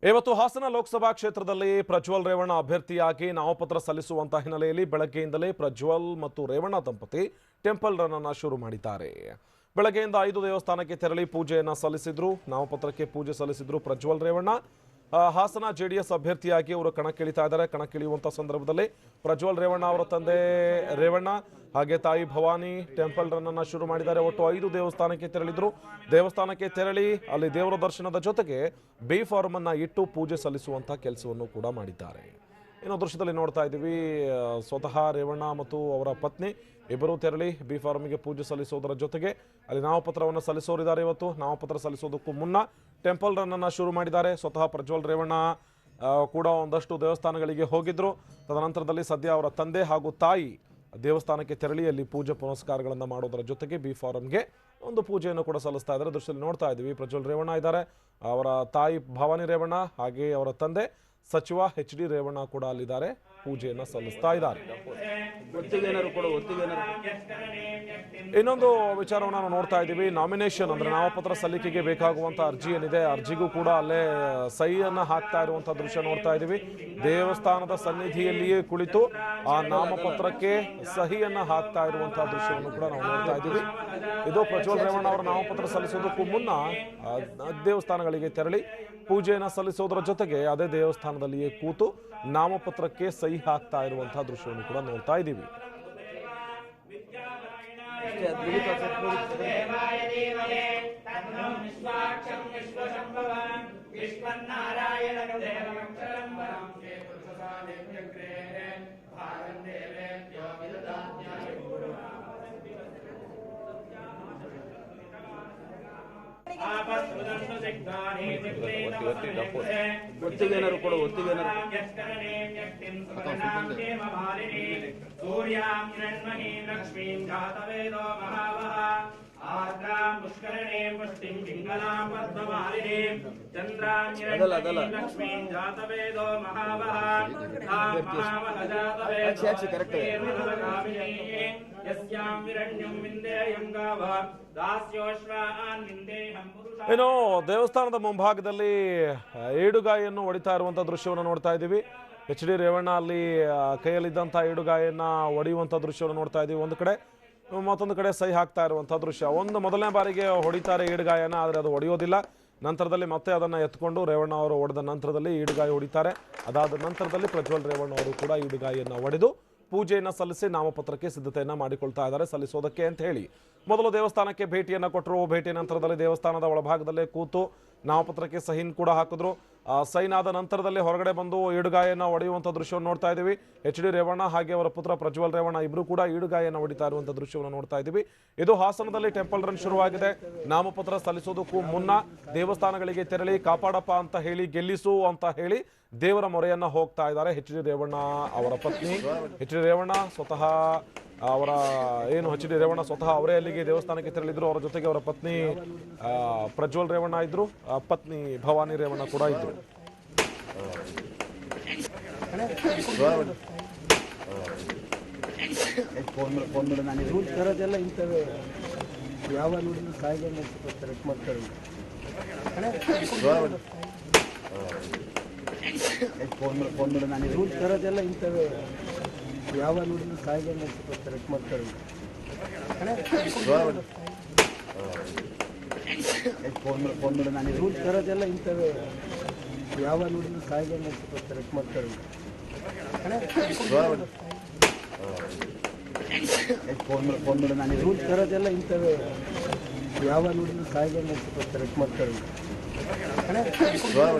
ಇವತ್ತು ಹಾಸನ ಲೋಕಸಭಾ ಕ್ಷೇತ್ರದಲ್ಲಿ ಪ್ರಜ್ವಲ್ ರೇವಣ್ಣ ಅಭ್ಯರ್ಥಿಯಾಗಿ ನಾಮಪತ್ರ ಸಲ್ಲಿಸುವಂತ ಹಿನ್ನೆಲೆಯಲ್ಲಿ ಬೆಳಗ್ಗೆಯಿಂದಲೇ ಪ್ರಜ್ವಲ್ ಮತ್ತು ರೇವಣ್ಣ ದಂಪತಿ ಟೆಂಪಲ್ ರನ್ ಅನ್ನು ಶುರು ಮಾಡಿದ್ದಾರೆ. ಬೆಳಗ್ಗೆಯಿಂದ 5 ದೇವಸ್ಥಾನಕ್ಕೆ ತೆರಳಿ ಪೂಜೆಯನ್ನು ಸಲ್ಲಿಸಿದ್ರು. ನಾಮಪತ್ರಕ್ಕೆ ಪೂಜೆ ಸಲ್ಲಿಸಿದ್ರು ಪ್ರಜ್ವಲ್ ರೇವಣ್ಣ. ಹಾಸನ ಜೆಡಿಎಸ್ ಅಭ್ಯರ್ಥಿಯಾಗಿ ಅವರು ಕಣಕ್ಕಿಳಿತಾ ಇದ್ದಾರೆ. ಕಣಕ್ಕಿಳಿಯುವಂತ ಸಂದರ್ಭದಲ್ಲಿ ಪ್ರಜ್ವಲ್ ರೇವಣ್ಣ ಅವರ ತಂದೆ ರೇವಣ್ಣ ಹಾಗೆ ತಾಯಿ ಭವಾನಿ ಟೆಂಪಲ್ ರನ್ ಅನ್ನು ಶುರು ಮಾಡಿದ್ದಾರೆ. ಒಟ್ಟು 5 ದೇವಸ್ಥಾನಕ್ಕೆ ತೆರಳಿದ್ರು. ದೇವಸ್ಥಾನಕ್ಕೆ ತೆರಳಿ ಅಲ್ಲಿ ದೇವರ ದರ್ಶನದ ಜೊತೆಗೆ ಬಿ ಫಾರ್ಮ್ ಅನ್ನ ಇಟ್ಟು ಪೂಜೆ ಸಲ್ಲಿಸುವಂತ ಕೆಲಸವನ್ನು ಕೂಡ ಮಾಡಿದ್ದಾರೆ. ಇನ್ನು ದೃಶ್ಯದಲ್ಲಿ ನೋಡ್ತಾ ಇದ್ದೀವಿ, ಸ್ವತಃ ರೇವಣ್ಣ ಮತ್ತು ಅವರ ಪತ್ನಿ ಇಬ್ಬರು ತೆರಳಿ ಬಿ ಫಾರ್ಮ್ಗೆ ಪೂಜೆ ಸಲ್ಲಿಸೋದರ ಜೊತೆಗೆ ಅಲ್ಲಿ ನಾಮಪತ್ರವನ್ನು ಸಲ್ಲಿಸೋರಿದ್ದಾರೆ. ಇವತ್ತು ನಾಮಪತ್ರ ಸಲ್ಲಿಸೋದಕ್ಕೂ ಮುನ್ನ ಟೆಂಪಲ್ ರನ್ ಅನ್ನು ಶುರು ಮಾಡಿದ್ದಾರೆ. ಸ್ವತಃ ಪ್ರಜ್ವಲ್ ರೇವಣ್ಣ ಕೂಡ ಒಂದಷ್ಟು ದೇವಸ್ಥಾನಗಳಿಗೆ ಹೋಗಿದ್ರು. ತದನಂತರದಲ್ಲಿ ಸದ್ಯ ಅವರ ತಂದೆ ಹಾಗೂ ತಾಯಿ ದೇವಸ್ಥಾನಕ್ಕೆ ತೆರಳಿ ಅಲ್ಲಿ ಪೂಜೆ ಪುನಸ್ಕಾರಗಳನ್ನು ಮಾಡೋದರ ಜೊತೆಗೆ ಬಿ ಫಾರಂಗೆ ಒಂದು ಪೂಜೆಯನ್ನು ಕೂಡ ಸಲ್ಲಿಸ್ತಾ ಇದ್ದಾರೆ. ದೃಶ್ಯದಲ್ಲಿ ನೋಡ್ತಾ ಇದ್ದೀವಿ, ಪ್ರಜ್ವಲ್ ರೇವಣ್ಣ ಇದ್ದಾರೆ, ಅವರ ತಾಯಿ ಭವಾನಿ ರೇವಣ್ಣ ಹಾಗೆ ಅವರ ತಂದೆ ಸಚಿವ HD ರೇವಣ್ಣ ಕೂಡ ಅಲ್ಲಿದ್ದಾರೆ, ಪೂಜೆಯನ್ನು ಸಲ್ಲಿಸ್ತಾ ಇದ್ದಾರೆ. ಇನ್ನೊಂದು ವಿಚಾರವನ್ನು ನಾವು ನೋಡ್ತಾ ಇದ್ದೀವಿ, ನಾಮಿನೇಷನ್ ಅಂದ್ರೆ ನಾಮಪತ್ರ ಸಲ್ಲಿಕೆಗೆ ಬೇಕಾಗುವಂತ ಅರ್ಜಿ ಏನಿದೆ, ಅರ್ಜಿಗೂ ಕೂಡ ಅಲ್ಲೇ ಸಹಿಯನ್ನ ಹಾಕ್ತಾ ಇರುವಂತಹ ದೃಶ್ಯ ನೋಡ್ತಾ ಇದ್ದೀವಿ. ದೇವಸ್ಥಾನದ ಸನ್ನಿಧಿಯಲ್ಲಿಯೇ ಕುಳಿತು ಆ ನಾಮಪತ್ರಕ್ಕೆ ಸಹಿಯನ್ನ ಹಾಕ್ತಾ ಇರುವಂತಹ ದೃಶ್ಯವನ್ನು ಕೂಡ ನಾವು ನೋಡ್ತಾ ಇದ್ದೀವಿ. ಇದು ಪ್ರಜ್ವಲ್ ರೇವಣ್ಣ ಅವರ ನಾಮಪತ್ರ ಸಲ್ಲಿಸೋದಕ್ಕೂ ಮುನ್ನ ದೇವಸ್ಥಾನಗಳಿಗೆ ತೆರಳಿ ಪೂಜೆಯನ್ನು ಸಲ್ಲಿಸೋದರ ಜೊತೆಗೆ ಅದೇ ದೇವಸ್ಥಾನದಲ್ಲಿಯೇ ಕೂತು ನಾಮಪತ್ರಕ್ಕೆ ಸಹಿ ಹಾಕ್ತಾ ಇರುವಂತಹ ದೃಶ್ಯವನ್ನು ಕೂಡ ನೋಡ್ತಾ ಇದ್ದೀವಿ. ಇನ್ನು ದೇವಸ್ಥಾನದ ಮುಂಭಾಗದಲ್ಲಿ ಏಡುಗಾಯನ್ನು ಹೊಡಿತಾ ಇರುವಂತಹ ದೃಶ್ಯವನ್ನು ನೋಡ್ತಾ ಇದ್ದೀವಿ. HD ರೇವಣ್ಣ ಅಲ್ಲಿ ಕೈಯಲ್ಲಿದ್ದಂಥ ಏಡುಗಾಯನ್ನ ಹೊಡೆಯುವಂಥ ದೃಶ್ಯವನ್ನು ನೋಡ್ತಾ ಇದ್ದೀವಿ. ಒಂದು ಕಡೆ ಮತ್ತೊಂದು ಕಡೆ ಸಹಿ ಹಾಕ್ತಾ ಇರುವಂಥ ದೃಶ್ಯ. ಮೊದಲನೇ ಬಾರಿಗೆ ಹೊಡಿತಾರೆ ಏಡುಗಾಯನ, ಆದರೆ ಅದು ಹೊಡೆಯೋದಿಲ್ಲ. ನಂತರದಲ್ಲಿ ಮತ್ತೆ ಅದನ್ನು ಎತ್ಕೊಂಡು ರೇವಣ್ಣ ಅವರು ಹೊಡೆದ ನಂತರದಲ್ಲಿ ಈಡುಗಾಯಿ ಹೊಡಿತಾರೆ. ಅದಾದ ನಂತರದಲ್ಲಿ ಪ್ರಜ್ವಲ್ ರೇವಣ್ಣ ಅವರು ಕೂಡ ಈಡುಗಾಯಿಯನ್ನು ಹೊಡೆದು ಪೂಜೆಯನ್ನು ಸಲ್ಲಿಸಿ ನಾಮಪತ್ರಕ್ಕೆ ಸಿದ್ಧತೆಯನ್ನು ಮಾಡಿಕೊಳ್ತಾ ಇದ್ದಾರೆ ಸಲ್ಲಿಸೋದಕ್ಕೆ ಅಂತ ಹೇಳಿ. ಮೊದಲು ದೇವಸ್ಥಾನಕ್ಕೆ ಭೇಟಿಯನ್ನು ಕೊಟ್ಟರು. ಭೇಟಿಯ ನಂತರದಲ್ಲಿ ದೇವಸ್ಥಾನದ ಒಳಭಾಗದಲ್ಲೇ ಕೂತು ನಾಮಪತ್ರಕ್ಕೆ ಸಹಿನ್ ಕೂಡ ಹಾಕಿದ್ರು. ಸೈನ್ ಆದ ನಂತರದಲ್ಲಿ ಹೊರಗಡೆ ಬಂದು ಈಡುಗಾಯನ್ನು ಹೊಡೆಯುವಂಥ ದೃಶ್ಯವನ್ನು ನೋಡ್ತಾ ಇದ್ದೀವಿ. HD ರೇವಣ್ಣ ಹಾಗೆ ಅವರ ಪುತ್ರ ಪ್ರಜ್ವಲ್ ರೇವಣ್ಣ ಇಬ್ಬರು ಕೂಡ ಈಡುಗಾಯನ್ನು ಹೊಡಿತಾ ಇರುವಂಥ ದೃಶ್ಯವನ್ನು ನೋಡ್ತಾ ಇದ್ದೀವಿ. ಇದು ಹಾಸನದಲ್ಲಿ ಟೆಂಪಲ್ ರನ್ ಶುರುವಾಗಿದೆ. ನಾಮಪತ್ರ ಸಲ್ಲಿಸೋದಕ್ಕೂ ಮುನ್ನ ದೇವಸ್ಥಾನಗಳಿಗೆ ತೆರಳಿ ಕಾಪಾಡಪ್ಪ ಅಂತ ಹೇಳಿ, ಗೆಲ್ಲಿಸು ಅಂತ ಹೇಳಿ ದೇವರ ಮೊರೆಯನ್ನ ಹೋಗ್ತಾ ಇದ್ದಾರೆ HD ರೇವಣ್ಣ ಅವರ ಪತ್ನಿ. HD ರೇವಣ್ಣ ಸ್ವತಃ ಅವರ HD ರೇವಣ್ಣ ಸ್ವತಃ ಅವರೇ ಅಲ್ಲಿಗೆ ದೇವಸ್ಥಾನಕ್ಕೆ ತೆರಳಿದ್ರು. ಅವರ ಜೊತೆಗೆ ಅವರ ಪತ್ನಿ ಪ್ರಜ್ವಲ್ ರೇವಣ್ಣ ಇದ್ರು, ಪತ್ನಿ ಭವಾನಿ ರೇವಣ್ಣ ಕೂಡ ಇದ್ರು. ಯಾವ ನೋಡಿದ್ರು ಕಾಯಿಗೆ ಮಾಡ್ತಾರೆ ರೂಟ್ ತರೋದೆಲ್ಲ ಇಂಥವೇ. ಯಾವ ನೋಡಿದ್ರು ಕಾಯಿಗೆ ಮಾಡ್ತಾರೆ ರೂಟ್ ತರೋದೆಲ್ಲ ಇಂಥವೇ. ಯಾವ ನೋಡಿದ್ರು ಕಾಯಿಗೆ ಮಾಡ್ತಾರೆ ರೂಟ್ ತರೋದೆಲ್ಲ ಇಂಥವೇ. ಯಾವ ನೋಡಿದ್ರು ಕಾಯಿಗೆ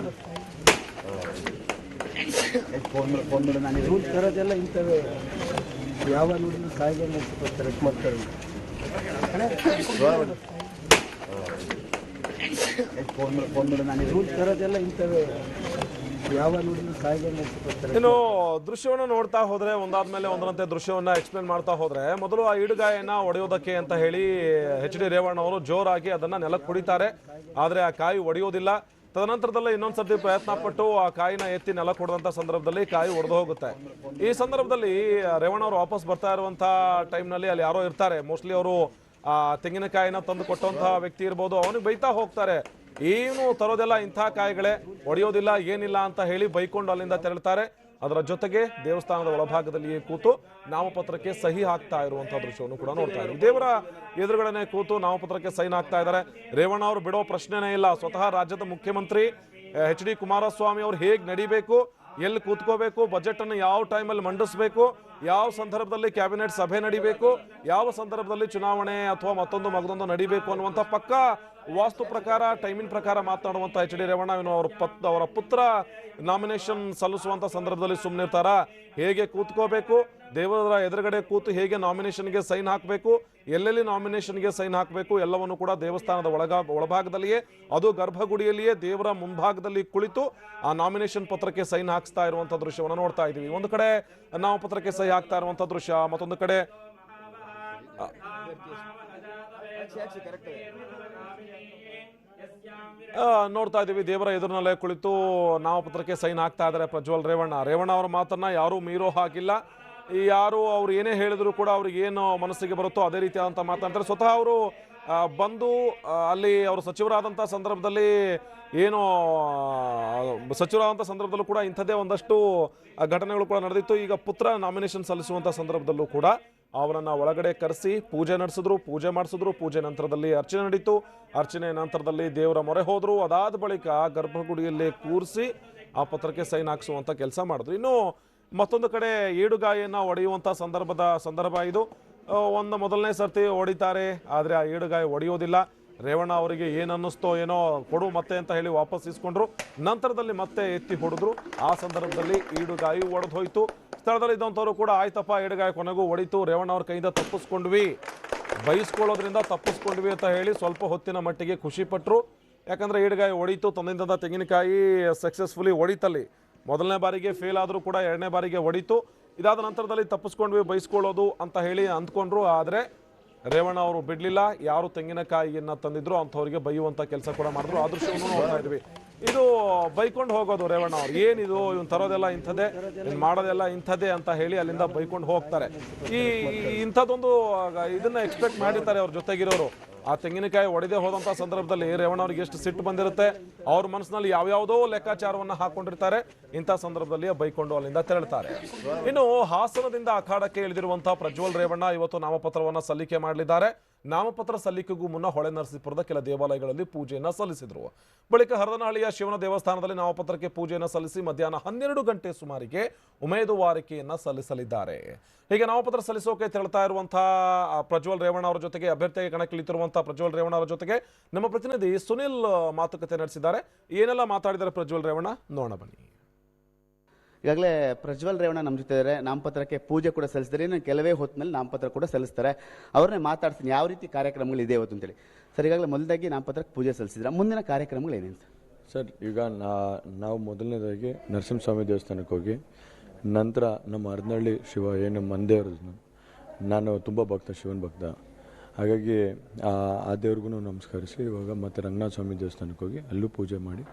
ಮಾಡ್ತಾರೆ ರೂಟ್ ತರೋದೆಲ್ಲ ಇಂಥವೇ. ಯಾವ ನೋಡಿದ್ರು ಕಾಯಿಗೆ ಮಾಡ್ತಾರೆ ರೂಟ್ ತರೋದೆಲ್ಲ ಇಂಥವೇ. ಯಾವ ನೋಡಿದ್ರು ಕಾಯಿಗೆ ಮಾಡ್ತಾರೆ. ಇನ್ನು ದೃಶ್ಯವನ್ನು ನೋಡ್ತಾ ಹೋದ್ರೆ ಒಂದಾದ್ಮೇಲೆ ಒಂದರಂತೆ ದೃಶ್ಯವನ್ನ ಎಕ್ಸ್ಪ್ಲೇನ್ ಮಾಡ್ತಾ ಹೋದ್ರೆ, ಮೊದಲು ಆ ಈಡುಗಾಯನ್ನ ಹೊಡೆಯೋದಕ್ಕೆ ಅಂತ ಹೇಳಿ HD ರೇವಣ್ಣ ಅವರು ಜೋರಾಗಿ ಅದನ್ನ ನೆಲಕ್ಕೆ ಕುಡಿತಾರೆ. ಆದ್ರೆ ಆ ಕಾಯಿ ಹೊಡೆಯೋದಿಲ್ಲ. ತದನಂತರದಲ್ಲಿ ಇನ್ನೊಂದ್ಸರ್ತಿ ಪ್ರಯತ್ನ ಪಟ್ಟು ಆ ಕಾಯಿನ ಎತ್ತಿ ನೆಲ ಕೊಡುವಂತ ಸಂದರ್ಭದಲ್ಲಿ ಕಾಯಿ ಒಡೆದು ಹೋಗುತ್ತೆ. ಈ ಸಂದರ್ಭದಲ್ಲಿ ರೇವಣ್ಣ ಅವರು ವಾಪಸ್ ಬರ್ತಾ ಇರುವಂತ ಟೈಮ್ನಲ್ಲಿ ಅಲ್ಲಿ ಯಾರೋ ಇರ್ತಾರೆ, ಮೋಸ್ಟ್ಲಿ ಅವರು ತೆಂಗಿನಕಾಯಿನ ತಂದು ಕೊಟ್ಟಂತಹ ವ್ಯಕ್ತಿ ಇರ್ಬೋದು, ಅವನಿಗೆ ಬೈತಾ ಹೋಗ್ತಾರೆ, ಏನು ತರೋದೆಲ್ಲ ಇಂಥ ಕಾಯಿಗಳೇ, ಒಡೆಯೋದಿಲ್ಲ ಏನಿಲ್ಲ ಅಂತ ಹೇಳಿ ಬೈಕೊಂಡು ಅಲ್ಲಿಂದ ತೆರಳ್ತಾರೆ. ಅದರ ಜೊತೆಗೆ ದೇವಸ್ಥಾನದ ಒಳಭಾಗದಲ್ಲಿಯೇ ಕೂತು ನಾಮಪತ್ರಕ್ಕೆ ಸಹಿ ಹಾಕ್ತಾ ಇರುವಂತಹ ದೃಶ್ಯವನ್ನು ಕೂಡ ನೋಡ್ತಾ ಇದ್ದೀವಿ. ದೇವರ ಎದುರುಗಡೆನೆ ಕೂತು ನಾಮಪತ್ರಕ್ಕೆ ಸೈನ್ ಹಾಕ್ತಾ ಇದ್ದಾರೆ. ರೇವಣ್ಣ ಅವರು ಬಿಡೋ ಪ್ರಶ್ನೆನೇ ಇಲ್ಲ. ಸ್ವತಃ ರಾಜ್ಯದ ಮುಖ್ಯಮಂತ್ರಿ ಎಚ್ ಡಿ ಕುಮಾರಸ್ವಾಮಿ ಅವರು ಹೇಗೆ ನಡಿಬೇಕು, ಎಲ್ಲಿ ಕೂತ್ಕೋಬೇಕು, ಬಜೆಟ್ ಅನ್ನು ಯಾವ ಟೈಮಲ್ಲಿ ಮಂಡಿಸಬೇಕು, ಯಾವ ಸಂದರ್ಭದಲ್ಲಿ ಕ್ಯಾಬಿನೆಟ್ ಸಭೆ ನಡಿಬೇಕು, ಯಾವ ಸಂದರ್ಭದಲ್ಲಿ ಚುನಾವಣೆ ಅಥವಾ ಮತ್ತೊಂದು ನಡಿಬೇಕು ಅನ್ನುವಂಥ ಪಕ್ಕ ವಾಸ್ತು ಪ್ರಕಾರ ಟೈಮಿನ ಪ್ರಕಾರ ಮಾತನಾಡುವಂಥ ಎಚ್ ಡಿ ರೇವಣ್ಣ ಅವರ ಪುತ್ರ ನಾಮಿನೇಷನ್ ಸಲ್ಲಿಸುವಂಥ ಸಂದರ್ಭದಲ್ಲಿ ಸುಮ್ಮನಿರ್ತಾರ? ಹೇಗೆ ಕೂತ್ಕೋಬೇಕು, ದೇವರ ಎದುರುಗಡೆ ಕೂತು ಹೇಗೆ ನಾಮಿನೇಷನ್ಗೆ ಸೈನ್ ಹಾಕಬೇಕು, ಎಲ್ಲೆಲ್ಲಿ ನಾಮಿನೇಷನ್ಗೆ ಸೈನ್ ಹಾಕಬೇಕು ಎಲ್ಲವನ್ನು ಕೂಡ ದೇವಸ್ಥಾನದ ಒಳಭಾಗದಲ್ಲಿಯೇ, ಅದು ಗರ್ಭಗುಡಿಯಲ್ಲಿಯೇ ದೇವರ ಮುಂಭಾಗದಲ್ಲಿ ಕುಳಿತು ಆ ನಾಮಿನೇಷನ್ ಪತ್ರಕ್ಕೆ ಸೈನ್ ಹಾಕ್ಸ್ತಾ ಇರುವಂಥ ದೃಶ್ಯವನ್ನು ನೋಡ್ತಾ ಇದ್ದೀವಿ. ಒಂದು ಕಡೆ ನಾಮಪತ್ರಕ್ಕೆ ಸಹಿ ಹಾಕ್ತಾ ಇರುವಂಥ ದೃಶ್ಯ, ಮತ್ತೊಂದು ಕಡೆ ನೋಡ್ತಾ ಇದ್ದೀವಿ ದೇವರ ಎದುರಿನಲ್ಲೇ ಕುಳಿತು ನಾಮಪತ್ರಕ್ಕೆ ಸೈನ್ ಹಾಕ್ತಾ ಇದ್ದಾರೆ ಪ್ರಜ್ವಲ್ ರೇವಣ್ಣ ಅವರ ಮಾತನ್ನ ಯಾರೂ ಮೀರೋ ಹಾಕಿಲ್ಲ. ಯಾರು ಅವ್ರು ಏನೇ ಹೇಳಿದ್ರು ಕೂಡ ಅವ್ರಿಗೆ ಏನು ಮನಸ್ಸಿಗೆ ಬರುತ್ತೋ ಅದೇ ರೀತಿಯಾದಂಥ ಮಾತನಾಡ್ತಾರೆ. ಸ್ವತಃ ಅವರು ಬಂದು ಅಲ್ಲಿ ಅವರು ಸಚಿವರಾದಂಥ ಸಂದರ್ಭದಲ್ಲಿ ಸಚಿವರಾದಂಥ ಸಂದರ್ಭದಲ್ಲೂ ಕೂಡ ಇಂಥದ್ದೇ ಒಂದಷ್ಟು ಘಟನೆಗಳು ಕೂಡ ನಡೆದಿತ್ತು. ಈಗ ಪುತ್ರ ನಾಮಿನೇಷನ್ ಸಲ್ಲಿಸುವಂಥ ಸಂದರ್ಭದಲ್ಲೂ ಕೂಡ ಅವರನ್ನು ಒಳಗಡೆ ಕರೆಸಿ ಪೂಜೆ ನಡೆಸಿದ್ರು, ಪೂಜೆ ಮಾಡಿಸಿದ್ರು. ಪೂಜೆ ನಂತರದಲ್ಲಿ ಅರ್ಚನೆ ನಡೀತು. ಅರ್ಚನೆ ನಂತರದಲ್ಲಿ ದೇವರ ಮೊರೆ ಹೋದ್ರು. ಅದಾದ ಬಳಿಕ ಗರ್ಭಗುಡಿಯಲ್ಲೇ ಕೂರಿಸಿ ಆ ಪತ್ರಕ್ಕೆ ಸೈನ್ ಹಾಕಿಸುವಂಥ ಕೆಲಸ ಮಾಡಿದ್ರು. ಇನ್ನು ಮತ್ತೊಂದು ಕಡೆ ಏಡುಗಾಯಿಯನ್ನು ಒಡೆಯುವಂಥ ಸಂದರ್ಭ ಇದು. ಮೊದಲನೇ ಸರ್ತಿ ಹೊಡಿತಾರೆ, ಆದರೆ ಆ ಏಡುಗಾಯಿ ಒಡೆಯೋದಿಲ್ಲ. ರೇವಣ್ಣ ಅವರಿಗೆ ಏನನ್ನಿಸ್ತೋ ಏನೋ ಕೊಡು ಮತ್ತೆ ಅಂತ ಹೇಳಿ ವಾಪಸ್ ಇಸ್ಕೊಂಡ್ರು. ನಂತರದಲ್ಲಿ ಮತ್ತೆ ಎತ್ತಿ ಹೊಡೆದ್ರು. ಆ ಸಂದರ್ಭದಲ್ಲಿ ಈಡುಗಾಯಿ ಒಡೆದು ಹೋಯ್ತು. ಸ್ಥಳದಲ್ಲಿ ಇದ್ದಂಥವ್ರು ಕೂಡ ಆಯ್ತಪ್ಪ ಏಡುಗಾಯಿ ಕೊನೆಗೂ ಹೊಡಿತು, ರೇವಣ್ಣ ಅವ್ರ ಕೈಯಿಂದ ತಪ್ಪಿಸ್ಕೊಂಡ್ವಿ, ಬೈಸ್ಕೊಳ್ಳೋದ್ರಿಂದ ತಪ್ಪಿಸ್ಕೊಂಡ್ವಿ ಅಂತ ಹೇಳಿ ಸ್ವಲ್ಪ ಹೊತ್ತಿನ ಮಟ್ಟಿಗೆ ಖುಷಿ ಪಟ್ಟರು. ಯಾಕಂದ್ರೆ ಏಡುಗಾಯಿ ಹೊಡಿತು, ತಂದಿಂದ ತೆಂಗಿನಕಾಯಿ ಸಕ್ಸಸ್ಫುಲಿ ಹೊಡಿತಲ್ಲಿ. ಮೊದಲನೇ ಬಾರಿಗೆ ಫೇಲ್ ಆದರೂ ಕೂಡ ಎರಡನೇ ಬಾರಿಗೆ ಹೊಡಿತು. ಇದಾದ ನಂತರದಲ್ಲಿ ತಪ್ಪಿಸ್ಕೊಂಡ್ವಿ ಬೈಸ್ಕೊಳ್ಳೋದು ಅಂತ ಹೇಳಿ ಅಂದ್ಕೊಂಡ್ರು. ಆದರೆ ರೇವಣ್ಣ ಅವರು ಬಿಡಲಿಲ್ಲ. ಯಾರು ತೆಂಗಿನಕಾಯಿಯನ್ನು ತಂದಿದ್ರು ಅಂಥವ್ರಿಗೆ ಬೈಯುವಂಥ ಕೆಲಸ ಕೂಡ ಮಾಡಿದ್ರು. ಆ ದೃಶ್ಯವನ್ನು ನೋಡ್ತಾ ಇದ್ವಿ. ಇದು ಬೈಕೊಂಡು ಹೋಗೋದು ರೇವಣ್ಣ ಅವ್ರು. ಏನಿದು ಇವನು ತರೋದೆಲ್ಲ ಇಂಥದ್ದೇ, ಇವ್ನು ಮಾಡೋದೆಲ್ಲ ಇಂಥದ್ದೇ ಅಂತ ಹೇಳಿ ಅಲ್ಲಿಂದ ಬೈಕೊಂಡು ಹೋಗ್ತಾರೆ. ಇಂಥದ್ದೊಂದು ಇದನ್ನ ಎಕ್ಸ್ಪೆಕ್ಟ್ ಮಾಡಿರ್ತಾರೆ ಅವ್ರ ಜೊತೆಗಿರೋರು. ಆ ತೆಂಗಿನಕಾಯಿ ಒಡೆದೇ ಹೋದಂಥ ಸಂದರ್ಭದಲ್ಲಿ ರೇವಣ್ಣ ಅವ್ರಿಗೆ ಎಷ್ಟು ಸಿಟ್ಟು ಬಂದಿರುತ್ತೆ, ಅವ್ರ ಮನಸ್ಸಿನಲ್ಲಿ ಯಾವ್ಯಾವುದೋ ಲೆಕ್ಕಾಚಾರವನ್ನು ಹಾಕೊಂಡಿರ್ತಾರೆ. ಇಂಥ ಸಂದರ್ಭದಲ್ಲಿ ಬೈಕೊಂಡು ಅಲ್ಲಿಂದ ತೆರಳುತ್ತಾರೆ. ಇನ್ನು ಹಾಸನದಿಂದ ಅಖಾಡಕ್ಕೆ ಇಳಿದಿರುವಂಥ ಪ್ರಜ್ವಲ್ ರೇವಣ್ಣ ಇವತ್ತು ನಾಮಪತ್ರವನ್ನು ಸಲ್ಲಿಕೆ ಮಾಡಲಿದ್ದಾರೆ. ನಾಮಪತ್ರ ಸಲ್ಲಿಕೆಗೂ ಮುನ್ನ ಹೊಳೆನರಸೀಪುರದ ಕೆಲ ದೇವಾಲಯಗಳಲ್ಲಿ ಪೂಜೆಯನ್ನು ಸಲ್ಲಿಸಿದರು. ಬಳಿಕ ಹರದನಹಳ್ಳಿಯ ಶಿವನ ದೇವಸ್ಥಾನದಲ್ಲಿ ನಾಮಪತ್ರಕ್ಕೆ ಪೂಜೆಯನ್ನು ಸಲ್ಲಿಸಿ ಮಧ್ಯಾಹ್ನ 12 ಗಂಟೆ ಸುಮಾರಿಗೆ ಉಮೇದುವಾರಿಕೆಯನ್ನು ಸಲ್ಲಿಸಲಿದ್ದಾರೆ. ಹೀಗೆ ನಾಮಪತ್ರ ಸಲ್ಲಿಸೋಕೆ ತೆರಳುತ್ತಾ ಇರುವಂತಹ ಪ್ರಜ್ವಲ್ ರೇವಣ್ಣ ಅವರ ಜೊತೆಗೆ ಅಭ್ಯರ್ಥಿಯಾಗಿ ಕಣಕ್ಕಿಳಿತಿರುವಂತಹ ಪ್ರಜ್ವಲ್ ರೇವಣ್ಣ ಅವರ ಜೊತೆಗೆ ನಮ್ಮ ಪ್ರತಿನಿಧಿ ಸುನಿಲ್ ಮಾತುಕತೆ ನಡೆಸಿದ್ದಾರೆ. ಏನೆಲ್ಲ ಮಾತಾಡಿದ್ದಾರೆ ಪ್ರಜ್ವಲ್ ರೇವಣ್ಣ ನೋಡೋಣ ಬನ್ನಿ. ಈಗಾಗಲೇ ಪ್ರಜ್ವಲ್ ರೇವಣ್ಣ ನಮ್ಮ ಜೊತೆ ಇದ್ದಾರೆ. ನಾಮಪತ್ರಕ್ಕೆ ಪೂಜೆ ಕೂಡ ಸಲ್ಲಿಸಿದ್ದಾರೆ. ಇನ್ನು ಕೆಲವೇ ಹೊತ್ತಿನಲ್ಲಿ ನಾಮಪತ್ರ ಕೂಡ ಸಲ್ಲಿಸ್ತಾರೆ. ಅವ್ರನ್ನೇ ಮಾತಾಡ್ತೀನಿ ಯಾವ ರೀತಿ ಕಾರ್ಯಕ್ರಮಗಳು ಇದೆ ಇವತ್ತು ಅಂತೇಳಿ. ಸರ್, ಈಗಾಗಲೇ ಮೊದಲಾಗಿ ನಾಮಪತ್ರಕ್ಕೆ ಪೂಜೆ ಸಲ್ಲಿಸಿದ್ರೆ ಮುಂದಿನ ಕಾರ್ಯಕ್ರಮಗಳು ಏನೇನು ಸರ್? ಈಗ ನಾವು ಮೊದಲನೇದಾಗಿ ನರಸಿಂಹಸ್ವಾಮಿ ದೇವಸ್ಥಾನಕ್ಕೆ ಹೋಗಿ ನಂತರ ನಮ್ಮ ಹರದನಹಳ್ಳಿ ಶಿವ ಏನು ಮಂದೇವ್ರದ್ದು, ನಾನು ತುಂಬ ಭಕ್ತ, ಶಿವನ ಭಕ್ತ. ಹಾಗಾಗಿ ಆ ದೇವ್ರಿಗೂ ನಮಸ್ಕರಿಸಿ ಇವಾಗ ಮತ್ತೆ ರಂಗನಾಥ ಸ್ವಾಮಿ ದೇವಸ್ಥಾನಕ್ಕೆ ಹೋಗಿ ಅಲ್ಲೂ ಪೂಜೆ ಮಾಡಿ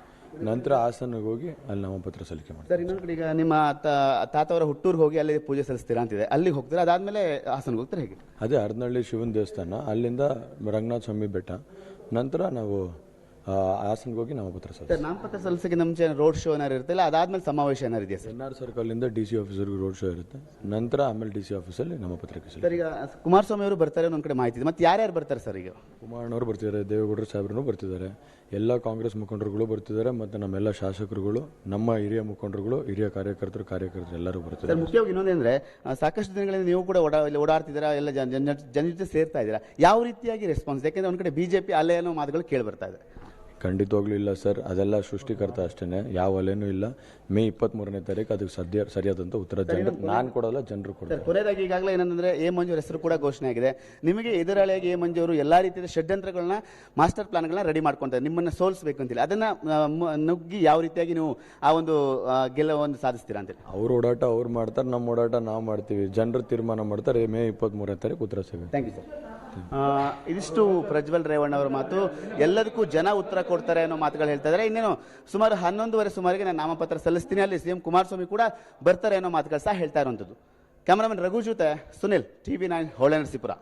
ನಂತರ ಹಾಸನಕ್ಕೆ ಹೋಗಿ ಅಲ್ಲಿ ನಾಮಪತ್ರ ಸಲ್ಲಿಕೆ ಮಾಡಿ. ಸರ್, ಇನ್ನೊಂದು ಕಡೆ ಈಗ ನಿಮ್ಮ ತಾತವರ ಹುಟ್ಟೂರಿಗೆ ಹೋಗಿ ಅಲ್ಲಿ ಪೂಜೆ ಸಲ್ಲಿಸ್ತೀರಾ ಅಂತಿದೆ, ಅಲ್ಲಿಗೆ ಹೋಗ್ತೀರಾ, ಅದಾದ್ಮೇಲೆ ಹಾಸನಕ್ಕೆ ಹೋಗ್ತಾರೆ ಹೇಗೆ? ಅದೇ ಹರದನಹಳ್ಳಿ ಶಿವನ ದೇವಸ್ಥಾನ, ಅಲ್ಲಿಂದ ರಂಗನಾಥ ಸ್ವಾಮಿ ಬೆಟ್ಟ, ನಂತರ ನಾವು ಹಾಸನಕ್ಕೆ ಹೋಗಿ ನಾಮಪತ್ರ ಸಲ್ಲಿಸ್ತೀವಿ. ನಾಮಪತ್ರ ಸಲ್ಲಿಸೋಕೆ ಮುಂಚೆ ರೋಡ್ ಶೋ ಏನಾರು ಇರುತ್ತಲ್ಲ, ಅದಾದ್ಮೇಲೆ ಸಮಾವೇಶ ಏನಾರು ಇದೆಯಾ ಸರ್? NR ಸರ್ಕಲಿಂದ DC ಆಫೀಸರ್ಗೆ ರೋಡ್ ಶೋ ಇರುತ್ತೆ. ನಂತರ ಆಮೇಲೆ DC ಆಫೀಸಲ್ಲಿ ನಾಮಪತ್ರಕ್ಕೆ ಸರ್, ಈಗ ಕುಮಾರಸ್ವಾಮಿ ಅವರು ಬರ್ತಾರೆ ಒಂದು ಕಡೆ ಮಾಹಿತಿ ಇದೆ, ಮತ್ತೆ ಯಾರ್ಯಾರು ಬರ್ತಾರೆ ಸರ್? ಈಗ ಕುಮಾರಣ್ಣವರು ಬರ್ತಿದ್ದಾರೆ, ದೇವೇಗೌಡರು ಸಾಹೇಬ್ರು ಬರ್ತಿದ್ದಾರೆ, ಎಲ್ಲ ಕಾಂಗ್ರೆಸ್ ಮುಖಂಡರುಗಳು ಬರ್ತಿದ್ದಾರೆ, ಮತ್ತು ನಮ್ಮೆಲ್ಲ ಶಾಸಕರುಗಳು, ನಮ್ಮ ಹಿರಿಯ ಮುಖಂಡರುಗಳು, ಹಿರಿಯ ಕಾರ್ಯಕರ್ತರು ಎಲ್ಲರೂ ಬರ್ತಿದ್ದಾರೆ. ಮುಖ್ಯವಾಗಿ ಇನ್ನೊಂದೇಂದ್ರೆ ಸಾಕಷ್ಟು ದಿನಗಳಿಂದ ನೀವು ಕೂಡ ಓಡಾಡ್ತಿದ್ದೀರಾ, ಎಲ್ಲ ಜನ ಜೊತೆ ಸೇರ್ತಾ ಇದ್ದೀರಾ. ಯಾವ ರೀತಿಯಾಗಿ ರೆಸ್ಪಾನ್ಸ್? ಯಾಕೆಂದ್ರೆ ಒಂದ್ ಕಡೆ BJP ಅಲೆ ಅನ್ನೋ ಮಾತುಗಳು ಕೇಳಿ ಬರ್ತಾ ಇದೆ. ಖಂಡಿತವಾಗ್ಲೂ ಇಲ್ಲ ಸರ್, ಅದೆಲ್ಲ ಸೃಷ್ಟಿಕರ್ತ ಅಷ್ಟೇ, ಯಾವ ಅಲೆನೂ ಇಲ್ಲ. ಮೇ 23ನೇ ತಾರೀಕು ಅದಕ್ಕೆ ಸರಿಯಾದಂಥ ಉತ್ತರ ನಾನು ಕೊಡೋಲ್ಲ, ಜನರು ಕೊಡ್ತಾರೆ. ಕೊನೆಯದಾಗಿ ಈಗಾಗಲೇ ಏನಂದ್ರೆ ಎ ಮಂಜು ಹೆಸರು ಕೂಡ ಘೋಷಣೆ ಆಗಿದೆ. ನಿಮಗೆ ಎದುರಾಳಿಯಾಗಿ ಎ ಮಂಜು ಅವರು ಎಲ್ಲಾ ರೀತಿಯ ಷಡ್ಯಂತ್ರಗಳನ್ನ, ಮಾಸ್ಟರ್ ಪ್ಲಾನ್ಗಳನ್ನ ರೆಡಿ ಮಾಡ್ಕೊಂತಾರೆ, ನಿಮ್ಮನ್ನ ಸೋಲಿಸಬೇಕು ಅಂತೇಳಿ. ಅದನ್ನ ನುಗ್ಗಿ ಯಾವ ರೀತಿಯಾಗಿ ನೀವು ಆ ಒಂದು ಗೆಲುವನ್ನು ಸಾಧಿಸ್ತೀರಾ ಅಂತೇಳಿ? ಅವ್ರ ಓಡಾಟ ಅವ್ರು ಮಾಡ್ತಾರೆ, ನಮ್ಮ ಓಡಾಟ ನಾವು ಮಾಡ್ತೀವಿ. ಜನರು ತೀರ್ಮಾನ ಮಾಡ್ತಾರೆ. ಮೇ 23ನೇ ತಾರೀಕು ಉತ್ತರ ಸಿಗುತ್ತೆ. Thank you sir. ಇದಿಷ್ಟು ಪ್ರಜ್ವಲ್ ರೇವಣ್ಣ ಅವರ ಮಾತು. ಎಲ್ಲದಕ್ಕೂ ಜನ ಉತ್ತರ ಕೊಡ್ತಾರೆ ಅನ್ನೋ ಮಾತುಗಳು ಹೇಳ್ತಾ ಇದ್ದಾರೆ. ಇನ್ನೇನು ಸುಮಾರು 11:30 ಸುಮಾರಿಗೆ ನಾನು ನಾಮಪತ್ರ ಸಲ್ಲಿಸ್ತೀನಿ, ಅಲ್ಲಿ CM ಕುಮಾರಸ್ವಾಮಿ ಕೂಡ ಬರ್ತಾರೆ ಅನ್ನೋ ಮಾತುಗಳು ಸಹ ಹೇಳ್ತಾ ಇರುವಂಥದ್ದು. ಕ್ಯಾಮರಾಮನ್ ರಘು ಜೊತೆ ಸುನಿಲ್, TV9 ಹೊಳೆನರಸೀಪುರ.